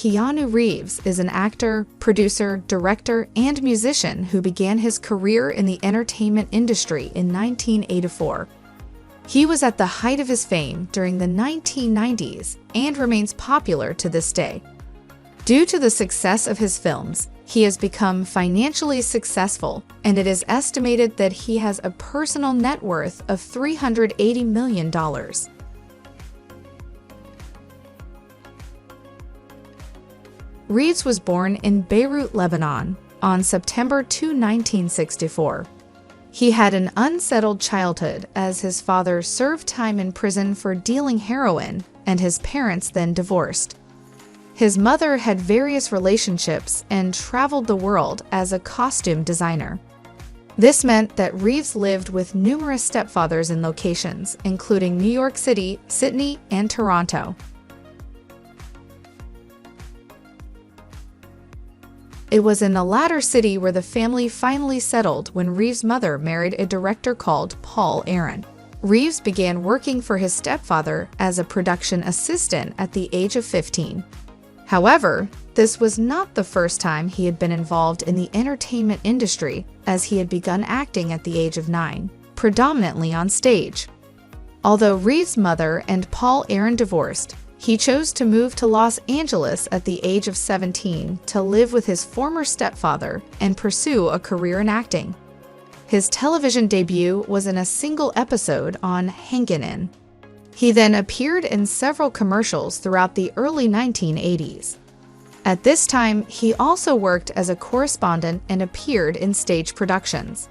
Keanu Reeves is an actor, producer, director, and musician who began his career in the entertainment industry in 1984. He was at the height of his fame during the 1990s and remains popular to this day. Due to the success of his films, he has become financially successful, and it is estimated that he has a personal net worth of $380 million. Reeves was born in Beirut, Lebanon, on September 2, 1964. He had an unsettled childhood as his father served time in prison for dealing heroin, and his parents then divorced. His mother had various relationships and traveled the world as a costume designer. This meant that Reeves lived with numerous stepfathers in locations, including New York City, Sydney, and Toronto. It was in the latter city where the family finally settled when Reeves' mother married a director called Paul Aaron. Reeves began working for his stepfather as a production assistant at the age of 15. However, this was not the first time he had been involved in the entertainment industry, as he had begun acting at the age of 9, predominantly on stage. Although Reeves' mother and Paul Aaron divorced, he chose to move to Los Angeles at the age of 17 to live with his former stepfather and pursue a career in acting. His television debut was in a single episode on Hangin' In. He then appeared in several commercials throughout the early 1980s. At this time, he also worked as a correspondent and appeared in stage productions.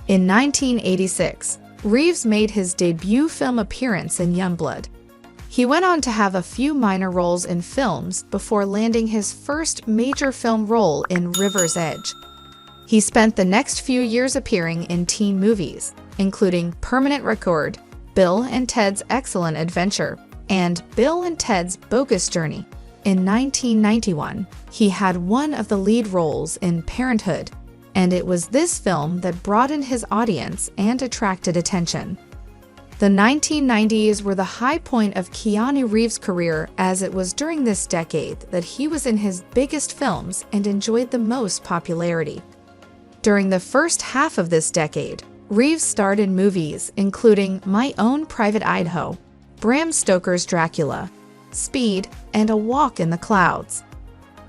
In 1986, Reeves made his debut film appearance in Youngblood. He went on to have a few minor roles in films before landing his first major film role in River's Edge. He spent the next few years appearing in teen movies, including Permanent Record, Bill and Ted's Excellent Adventure, and Bill and Ted's Bogus Journey. In 1991, he had one of the lead roles in Parenthood, and it was this film that broadened his audience and attracted attention. The 1990s were the high point of Keanu Reeves' career, as it was during this decade that he was in his biggest films and enjoyed the most popularity. During the first half of this decade, Reeves starred in movies including My Own Private Idaho, Bram Stoker's Dracula, Speed, and A Walk in the Clouds.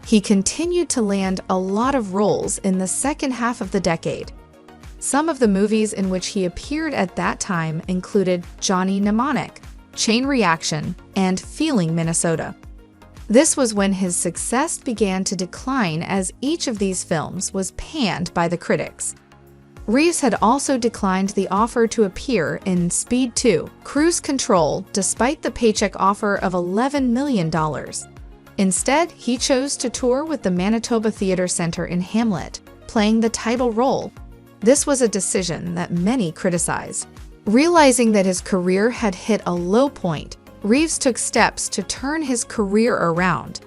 He continued to land a lot of roles in the second half of the decade. Some of the movies in which he appeared at that time included Johnny Mnemonic, Chain Reaction, and Feeling Minnesota. This was when his success began to decline, as each of these films was panned by the critics. Reeves had also declined the offer to appear in Speed 2: Cruise Control despite the paycheck offer of $11 million. Instead, he chose to tour with the Manitoba Theatre Centre in Hamlet, playing the title role. This was a decision that many criticized. Realizing that his career had hit a low point, Reeves took steps to turn his career around.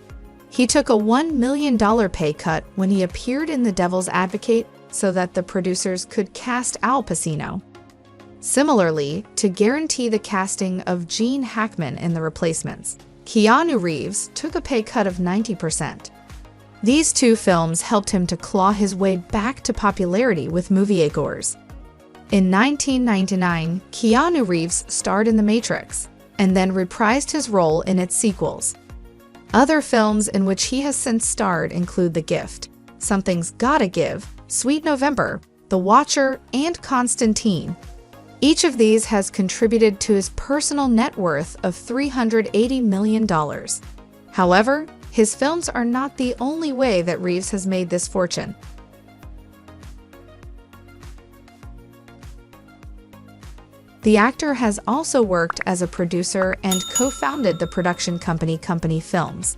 He took a $1 million pay cut when he appeared in The Devil's Advocate so that the producers could cast Al Pacino. Similarly, to guarantee the casting of Gene Hackman in The Replacements, Keanu Reeves took a pay cut of 90%. These two films helped him to claw his way back to popularity with moviegoers. In 1999, Keanu Reeves starred in The Matrix, and then reprised his role in its sequels. Other films in which he has since starred include The Gift, Something's Gotta Give, Sweet November, The Watcher, and Constantine. Each of these has contributed to his personal net worth of $380 million. However, his films are not the only way that Reeves has made this fortune. The actor has also worked as a producer and co-founded the production company Company Films.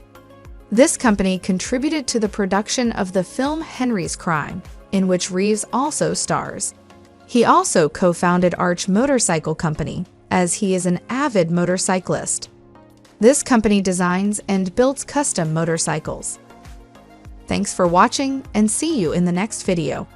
This company contributed to the production of the film Henry's Crime, in which Reeves also stars. He also co-founded Arch Motorcycle Company, as he is an avid motorcyclist. This company designs and builds custom motorcycles. Thanks for watching, and see you in the next video.